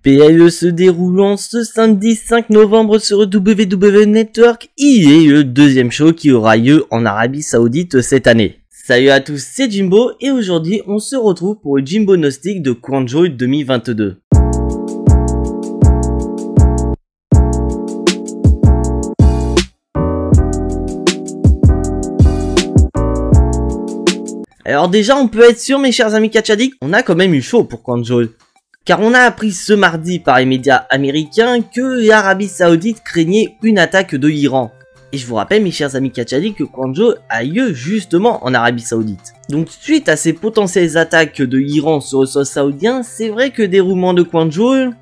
PLE se déroulant ce samedi 5 novembre sur WWE Network, il est le deuxième show qui aura lieu en Arabie Saoudite cette année. Salut à tous, c'est Jimbo et aujourd'hui on se retrouve pour le Jimbo Gnostic de Quanjo 2022. Alors déjà on peut être sûr mes chers amis catch addicts, on a quand même eu chaud pour Quanjo. Car on a appris ce mardi par les médias américains que l'Arabie Saoudite craignait une attaque de l'Iran. Et je vous rappelle mes chers amis catch addicts que Quanjo a lieu justement en Arabie Saoudite. Donc suite à ces potentielles attaques de l'Iran sur le sol saoudien, c'est vrai que le déroulement de Quanjo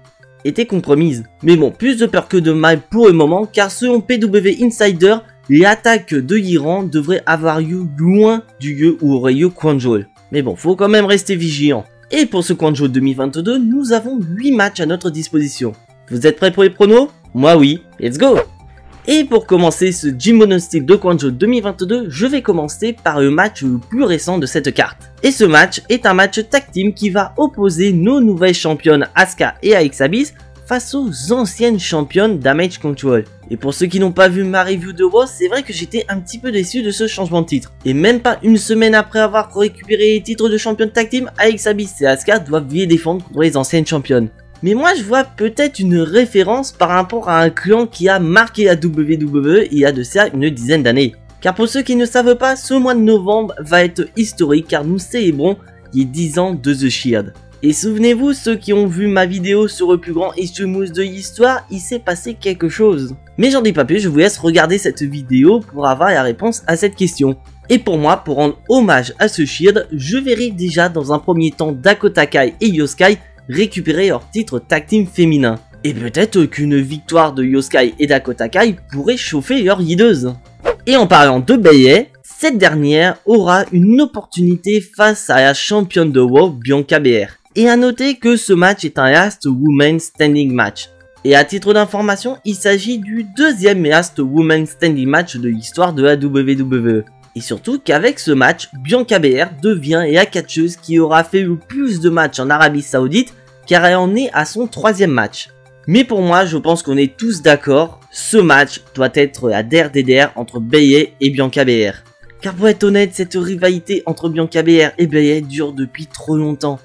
était compromise. Mais bon, plus de peur que de mal pour le moment, car selon PW Insider, l'attaque de l'Iran devrait avoir lieu loin du lieu où aurait lieu Quanjo. Mais bon, faut quand même rester vigilant. Et pour ce Quanjo 2022, nous avons 8 matchs à notre disposition. Vous êtes prêts pour les pronos? Moi oui, let's go! Et pour commencer ce Jimbo Gnostic de Quanjo 2022, je vais commencer par le match le plus récent de cette carte. Et ce match est un match tag team qui va opposer nos nouvelles championnes Asuka et Alexa Bliss face aux anciennes championnes Damage Control. Et pour ceux qui n'ont pas vu ma review de WoW, c'est vrai que j'étais un petit peu déçu de ce changement de titre. Et même pas une semaine après avoir récupéré les titres de championne tag team, Alexa Bliss et Asuka doivent les défendre contre les anciennes championnes. Mais moi je vois peut-être une référence par rapport à un clan qui a marqué la WWE il y a de ça une dizaine d'années. Car pour ceux qui ne savent pas, ce mois de novembre va être historique car nous célébrons les 10 ans de The Shield. Et souvenez-vous, ceux qui ont vu ma vidéo sur le plus grand Extremus de l'histoire, il s'est passé quelque chose. Mais j'en dis pas plus, je vous laisse regarder cette vidéo pour avoir la réponse à cette question. Et pour moi, pour rendre hommage à ce Shield, je verrai déjà dans un premier temps Dakota Kai et Io Sky récupérer leur titre tag team féminin. Et peut-être qu'une victoire de Io Sky et Dakota Kai pourrait chauffer leur leaders. Et en parlant de Bayley, cette dernière aura une opportunité face à la championne de WoW Bianca Belair. Et à noter que ce match est un Last Woman Standing Match. Et à titre d'information, il s'agit du deuxième Last Woman Standing Match de l'histoire de la WWE. Et surtout qu'avec ce match, Bianca Belair devient la catcheuse qui aura fait le plus de matchs en Arabie Saoudite, car elle en est à son 3e match. Mais pour moi, je pense qu'on est tous d'accord, ce match doit être la der des der entre Bayley et Bianca Belair. Car pour être honnête, cette rivalité entre Bianca Belair et Bayley dure depuis trop longtemps.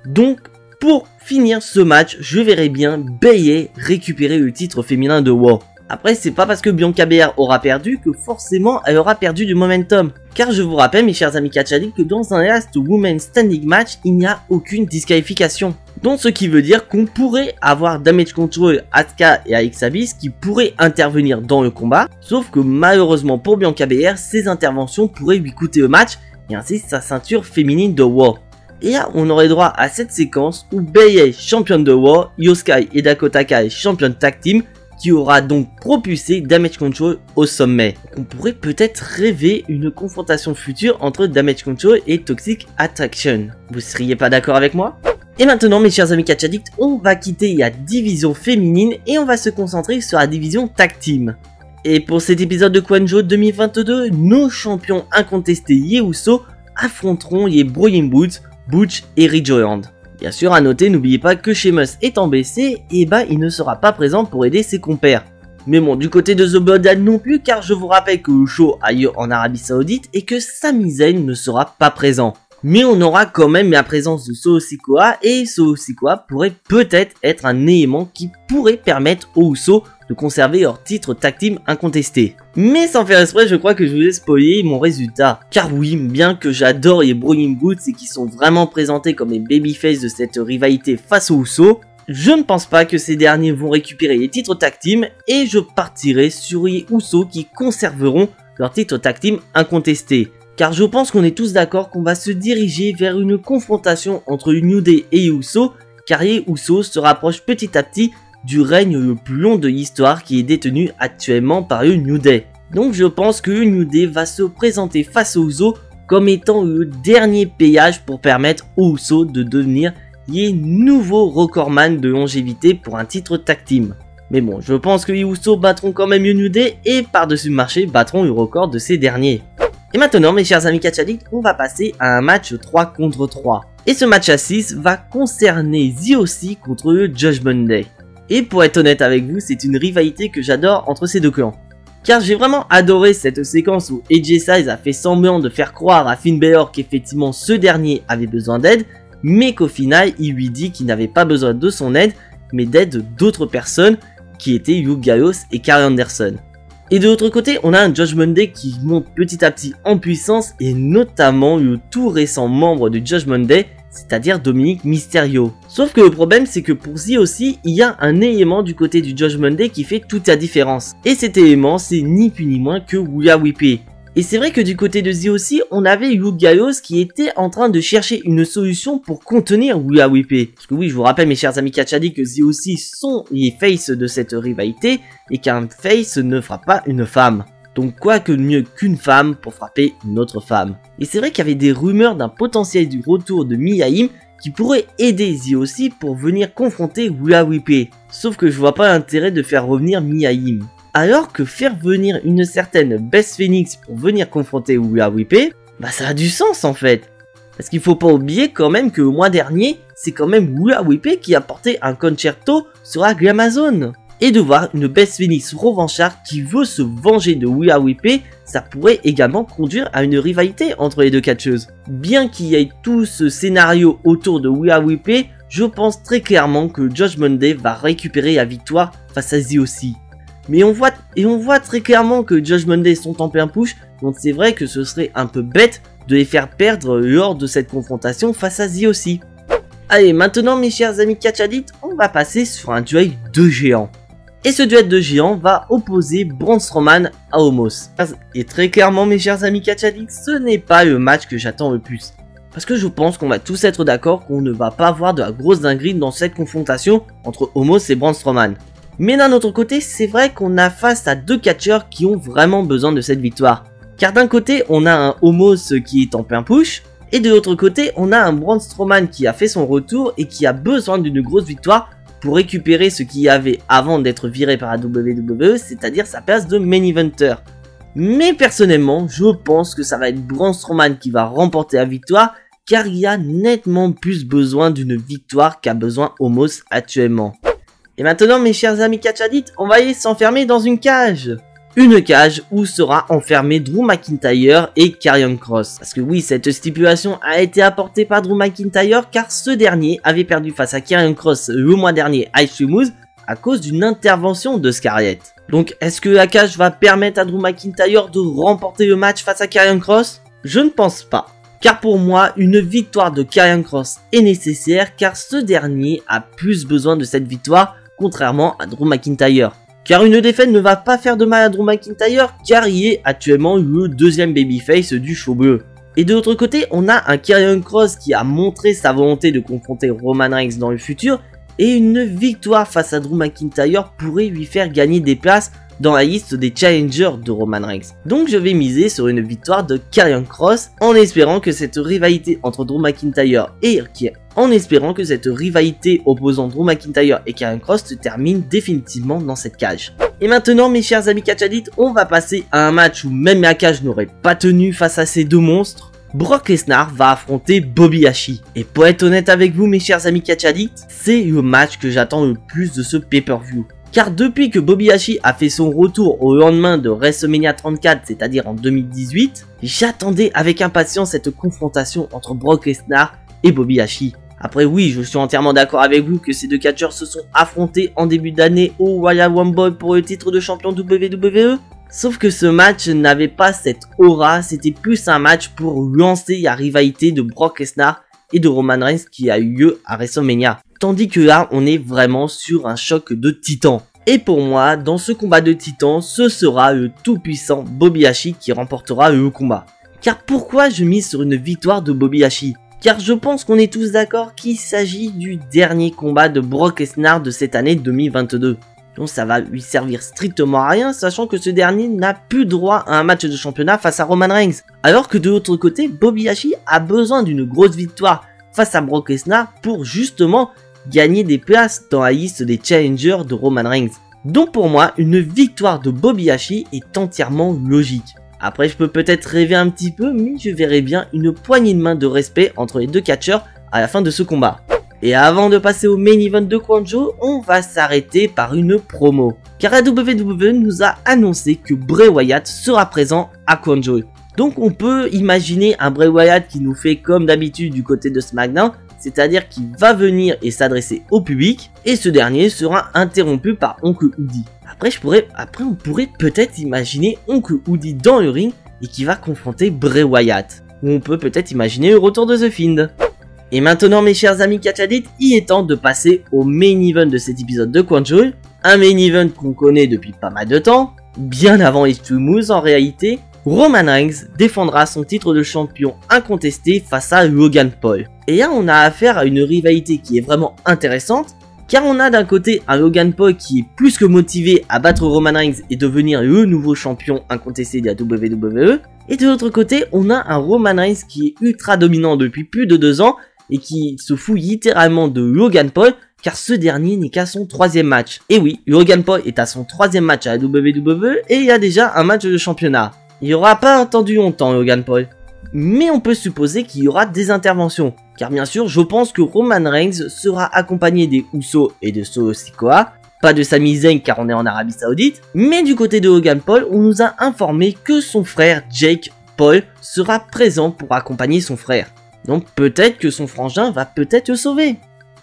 Donc, pour finir ce match, je verrai bien Bayley récupérer le titre féminin de WoW. Après, c'est pas parce que Bianca Belair aura perdu que forcément elle aura perdu du momentum. Car je vous rappelle, mes chers amis catch addicts, que dans un Last Woman Standing Match, il n'y a aucune disqualification. Donc, ce qui veut dire qu'on pourrait avoir Damage Control, Asuka et Alexa Bliss qui pourraient intervenir dans le combat. Sauf que malheureusement pour Bianca Belair, ses interventions pourraient lui coûter le match et ainsi sa ceinture féminine de WoW. Et là, on aurait droit à cette séquence où Bayley, championne de WoW, Io Sky et Dakota Kai, championne tag team, qui aura donc propulsé Damage Control au sommet. On pourrait peut-être rêver une confrontation future entre Damage Control et Toxic Attraction. Vous seriez pas d'accord avec moi? Et maintenant, mes chers amis catch addicts, on va quitter la division féminine et on va se concentrer sur la division tag team. Et pour cet épisode de Quanjo 2022, nos champions incontestés les Usos affronteront les Brawling Brutes, Butch et Ridge Holland. Bien sûr, à noter, n'oubliez pas que Sheamus étant blessé, et bah il ne sera pas présent pour aider ses compères. Mais bon, du côté de The Bloodline non plus, car je vous rappelle que le show a lieu en Arabie Saoudite et que Sami Zayn ne sera pas présent. Mais on aura quand même la présence de Solo Sikoa, et Solo Sikoa pourrait peut-être être un élément qui pourrait permettre aux Usos de conserver leur titre tag team incontesté. Mais sans faire exprès, je crois que je vous ai spoilé mon résultat. Car oui, bien que j'adore les Brawling Brutes et qui sont vraiment présentés comme les babyface de cette rivalité face aux Usos, je ne pense pas que ces derniers vont récupérer les titres tag team et je partirai sur les Usos qui conserveront leur titre tag team incontesté. Car je pense qu'on est tous d'accord qu'on va se diriger vers une confrontation entre New Day et Usos, car les Usos se rapprochent petit à petit du règne le plus long de l'histoire qui est détenu actuellement par le New Day. Donc je pense que le New Day va se présenter face aux Usos comme étant le dernier péage pour permettre aux Usos de devenir les nouveaux recordman de longévité pour un titre tag team. Mais bon, je pense que les Usos battront quand même le New Day et par-dessus le marché battront le record de ces derniers. Et maintenant mes chers amis catch addicts, on va passer à un match 3 contre 3. Et ce match à 6 va concerner The OC contre le Judgment Day. Et pour être honnête avec vous, c'est une rivalité que j'adore entre ces deux clans. Car j'ai vraiment adoré cette séquence où AJ Styles a fait semblant de faire croire à Finn Balor qu'effectivement ce dernier avait besoin d'aide, mais qu'au final il lui dit qu'il n'avait pas besoin de son aide, mais d'aide d'autres personnes qui étaient Hugh Gallows et Carl Anderson. Et de l'autre côté, on a un Judgment Day qui monte petit à petit en puissance et notamment le tout récent membre du Judgment Day, c'est-à-dire Dominic Mysterio. Sauf que le problème c'est que pour The OC, il y a un élément du côté du Judgment Day qui fait toute la différence. Et cet élément c'est ni plus ni moins que Rhea Ripley. Et c'est vrai que du côté de The OC, on avait Hugh Gallows qui était en train de chercher une solution pour contenir Rhea Ripley. Parce que oui, je vous rappelle mes chers amis catchadis que The OC sont les faces de cette rivalité et qu'un face ne fera pas une femme. Donc quoi que mieux qu'une femme pour frapper une autre femme. Et c'est vrai qu'il y avait des rumeurs d'un potentiel du retour de Mia Yim qui pourrait aider The OC pour venir confronter Rhea Ripley. Sauf que je vois pas l'intérêt de faire revenir Mia Yim. Alors que faire venir une certaine Beth Phoenix pour venir confronter Rhea Ripley, bah ça a du sens en fait. Parce qu'il faut pas oublier quand même que le mois dernier, c'est quand même Rhea Ripley qui a porté un concerto sur la Glamazon. Et de voir une Beth Phoenix revancharde qui veut se venger de Rhea Ripley, ça pourrait également conduire à une rivalité entre les deux catcheuses. Bien qu'il y ait tout ce scénario autour de Rhea Ripley, je pense très clairement que Judgment Day va récupérer la victoire face à The OC. Mais on voit très clairement que Judgment Day sont en plein push, donc c'est vrai que ce serait un peu bête de les faire perdre lors de cette confrontation face à The OC. Allez, maintenant mes chers amis catch addicts, on va passer sur un duel de géants. Et ce duel de géants va opposer Braun Strowman à Omos. Et très clairement mes chers amis catch addicts, ce n'est pas le match que j'attends le plus. Parce que je pense qu'on va tous être d'accord qu'on ne va pas avoir de la grosse dinguerie dans cette confrontation entre Omos et Braun Strowman. Mais d'un autre côté, c'est vrai qu'on a face à deux catcheurs qui ont vraiment besoin de cette victoire. Car d'un côté, on a un Omos qui est en plein push, et de l'autre côté, on a un Braun Strowman qui a fait son retour et qui a besoin d'une grosse victoire pour récupérer ce qu'il y avait avant d'être viré par la WWE, c'est-à-dire sa place de main eventer. Mais personnellement, je pense que ça va être Braun Strowman qui va remporter la victoire, car il y a nettement plus besoin d'une victoire qu'a besoin Omos actuellement. Et maintenant mes chers amis catch addicts, on va aller s'enfermer dans une cage. Une cage où sera enfermé Drew McIntyre et Karrion Kross. Parce que oui, cette stipulation a été apportée par Drew McIntyre car ce dernier avait perdu face à Karrion Kross le mois dernier à Extreme Rules à cause d'une intervention de Scarlett. Donc est-ce que la cage va permettre à Drew McIntyre de remporter le match face à Karrion Kross? Je ne pense pas. Car pour moi, une victoire de Karrion Kross est nécessaire car ce dernier a plus besoin de cette victoire contrairement à Drew McIntyre. Car une défaite ne va pas faire de mal à Drew McIntyre car il est actuellement le deuxième babyface du show bleu. Et de l'autre côté, on a un Karrion Kross qui a montré sa volonté de confronter Roman Reigns dans le futur et une victoire face à Drew McIntyre pourrait lui faire gagner des places dans la liste des challengers de Roman Reigns. Donc je vais miser sur une victoire de Karrion Kross en espérant que cette rivalité entre Drew McIntyre et opposant Drew McIntyre et Karrion Kross se termine définitivement dans cette cage. Et maintenant mes chers amis catch addicts, on va passer à un match où même la cage n'aurait pas tenu face à ces deux monstres. Brock Lesnar va affronter Bobby Lashley. Et pour être honnête avec vous mes chers amis catch addicts, c'est le match que j'attends le plus de ce pay-per-view. Car depuis que Bobby Lashley a fait son retour au lendemain de WrestleMania 34, c'est-à-dire en 2018, j'attendais avec impatience cette confrontation entre Brock Lesnar et Bobby Lashley. Après oui, je suis entièrement d'accord avec vous que ces deux catcheurs se sont affrontés en début d'année au Royal Rumble pour le titre de champion WWE. Sauf que ce match n'avait pas cette aura, c'était plus un match pour lancer la rivalité de Brock Lesnar et de Roman Reigns qui a eu lieu à WrestleMania. Tandis que là, on est vraiment sur un choc de titans. Et pour moi, dans ce combat de titans, ce sera le tout-puissant Bobby Lashley qui remportera le combat. Car pourquoi je mise sur une victoire de Bobby Lashley? Car je pense qu'on est tous d'accord qu'il s'agit du dernier combat de Brock Lesnar de cette année 2022. Donc ça va lui servir strictement à rien, sachant que ce dernier n'a plus droit à un match de championnat face à Roman Reigns. Alors que de l'autre côté, Bobby Lashley a besoin d'une grosse victoire face à Brock Lesnar pour justement gagner des places dans la liste des challengers de Roman Reigns. Donc pour moi, une victoire de Bobby Lashley est entièrement logique. Après je peux peut-être rêver un petit peu, mais je verrais bien une poignée de main de respect entre les deux catcheurs à la fin de ce combat. Et avant de passer au main event de Kwanjo, on va s'arrêter par une promo. Car la WWE nous a annoncé que Bray Wyatt sera présent à Kwanjo. Donc on peut imaginer un Bray Wyatt qui nous fait comme d'habitude du côté de SmackDown, c'est-à-dire qu'il va venir et s'adresser au public, et ce dernier sera interrompu par Oncle Howdy. Après on pourrait peut-être imaginer Oncle Howdy dans le ring et qui va confronter Bray Wyatt. Ou on peut peut-être imaginer le retour de The Fiend. Et maintenant mes chers amis catch addicts, il est temps de passer au main event de cet épisode de Kwanjo. Un main event qu'on connaît depuis pas mal de temps, bien avant Extreme Rules en réalité. Roman Reigns défendra son titre de champion incontesté face à Logan Paul. Et là on a affaire à une rivalité qui est vraiment intéressante, car on a d'un côté un Logan Paul qui est plus que motivé à battre Roman Reigns et devenir le nouveau champion incontesté de la WWE. Et de l'autre côté on a un Roman Reigns qui est ultra dominant depuis plus de 2 ans, et qui se fout littéralement de Logan Paul, car ce dernier n'est qu'à son 3e match. Et oui, Logan Paul est à son 3e match à la WWE, et il y a déjà un match de championnat. Il n'y aura pas attendu longtemps Logan Paul. Mais on peut supposer qu'il y aura des interventions, car bien sûr je pense que Roman Reigns sera accompagné des Usos et de Solo Sikoa, pas de Sami Zayn car on est en Arabie Saoudite, mais du côté de Logan Paul on nous a informé que son frère Jake Paul sera présent pour accompagner son frère. Donc peut-être que son frangin va peut-être le sauver.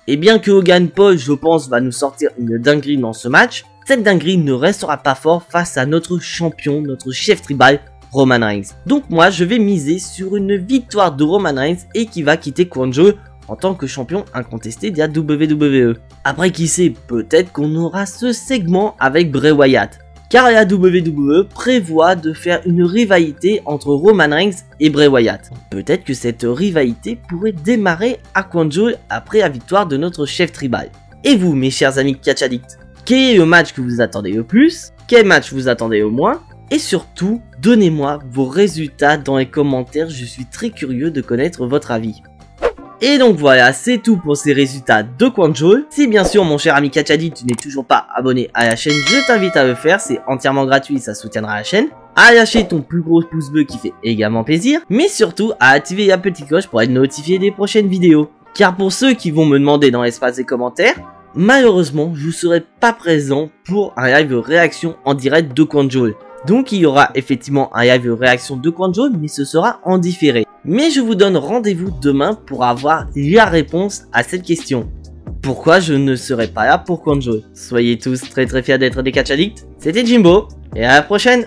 Et bien que Logan Paul, je pense, va nous sortir une dinguerie dans ce match, cette dinguerie ne restera pas fort face à notre champion, notre chef tribal, Roman Reigns. Donc moi, je vais miser sur une victoire de Roman Reigns et qui va quitter Kwanjo en tant que champion incontesté de la WWE. Après qui sait, peut-être qu'on aura ce segment avec Bray Wyatt. Car la WWE prévoit de faire une rivalité entre Roman Reigns et Bray Wyatt. Peut-être que cette rivalité pourrait démarrer à Kwanjo après la victoire de notre chef tribal. Et vous, mes chers amis catch addicts, quel est le match que vous attendez le plus? Quel match vous attendez le moins? Et surtout, donnez-moi vos résultats dans les commentaires, je suis très curieux de connaître votre avis. Et donc voilà, c'est tout pour ces résultats de Kwanjo. Si bien sûr mon cher ami catch addict, tu n'es toujours pas abonné à la chaîne, je t'invite à le faire, c'est entièrement gratuit, ça soutiendra la chaîne. À lâcher ton plus gros pouce bleu qui fait également plaisir, mais surtout à activer la petite cloche pour être notifié des prochaines vidéos. Car pour ceux qui vont me demander dans l'espace des commentaires, malheureusement je ne serai pas présent pour un live réaction en direct de Kwanjo. Donc il y aura effectivement un live réaction de Kwanjo, mais ce sera en différé. Mais je vous donne rendez-vous demain pour avoir la réponse à cette question. Pourquoi je ne serai pas là pour Kwanjo? Soyez tous très fiers d'être des catch addicts. C'était Jimbo, et à la prochaine!